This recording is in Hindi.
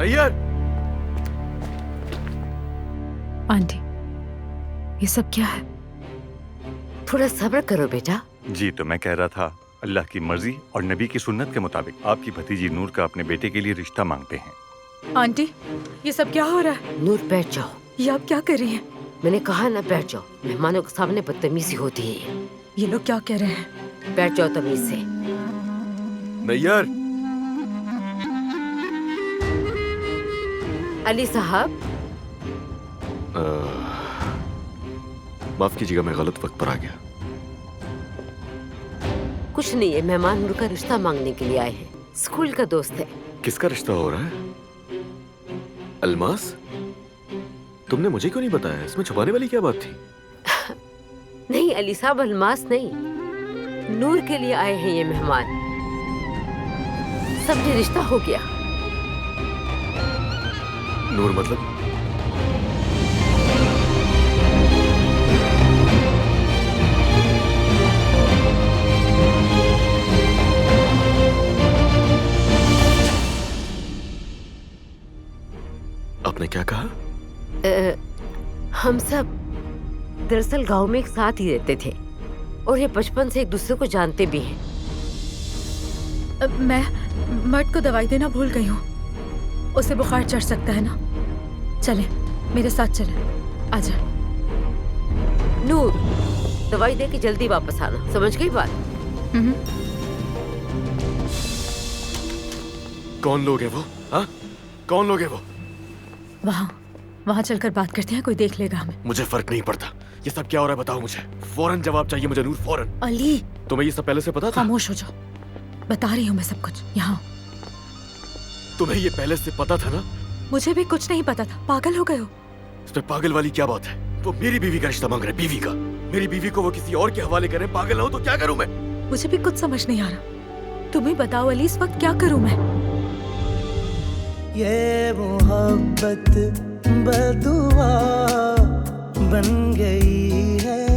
नैयर! आंटी, ये सब क्या है? थोड़ा सब्र करो बेटा। जी तो मैं कह रहा था, अल्लाह की मर्जी और नबी की सुन्नत के मुताबिक आपकी भतीजी नूर का अपने बेटे के लिए रिश्ता मांगते हैं। आंटी, ये सब क्या हो रहा है? नूर बैठ जाओ। ये आप क्या कर रही हैं? मैंने कहा ना बैठ जाओ, मेहमानों के सामने बदतमीजी होती है। ये लोग क्या कह रहे हैं? बैठ जाओ तमीज से। नैयर! अली साहब, माफ कीजिएगा, मैं गलत वक्त पर आ गया। कुछ नहीं है, मेहमान नूर का रिश्ता मांगने के लिए आए हैं। स्कूल का दोस्त है। किसका रिश्ता हो रहा है? अलमास? तुमने मुझे क्यों नहीं बताया? इसमें छुपाने वाली क्या बात थी? नहीं अली साहब, अलमास नहीं, नूर के लिए आए हैं ये मेहमान। समझे, रिश्ता हो गया। नूर मतलब? आपने क्या कहा? हम सब दरअसल गांव में एक साथ ही रहते थे और ये बचपन से एक दूसरे को जानते भी हैं। मैं मर्द को दवाई देना भूल गई हूँ। उसे बुखार चढ़ सकता है ना। चले, मेरे साथ चले। आजा। नूर, दवाई दे के जल्दी वापस आना, समझ गई बात? कौन लोग है वो? हाँ, कौन लोग है वो? वहाँ चलकर बात करते हैं, कोई देख लेगा हमें। मुझे फर्क नहीं पड़ता। ये सब क्या हो रहा है बताओ मुझे। फौरन जवाब चाहिए मुझे नूर, फौरन। अली, तुम्हें ये सब पहले से पता था? खामोश हो जाओ, बता रही हूँ मैं सब कुछ। यहाँ तुम्हें ये पहले से पता था ना? मुझे भी कुछ नहीं पता था। पागल हो गए हो? इसमें पागल वाली क्या बात है? वो मेरी बीवी का रिश्ता मांग रहे, बीवी का। मेरी बीवी को वो किसी और के हवाले करे। पागल ना हो तो क्या करूं मैं? मुझे भी कुछ समझ नहीं आ रहा। तुम ही बताओ अली, इस वक्त क्या करूं मैं? ये मोहब्बत बदुआ बन गई है।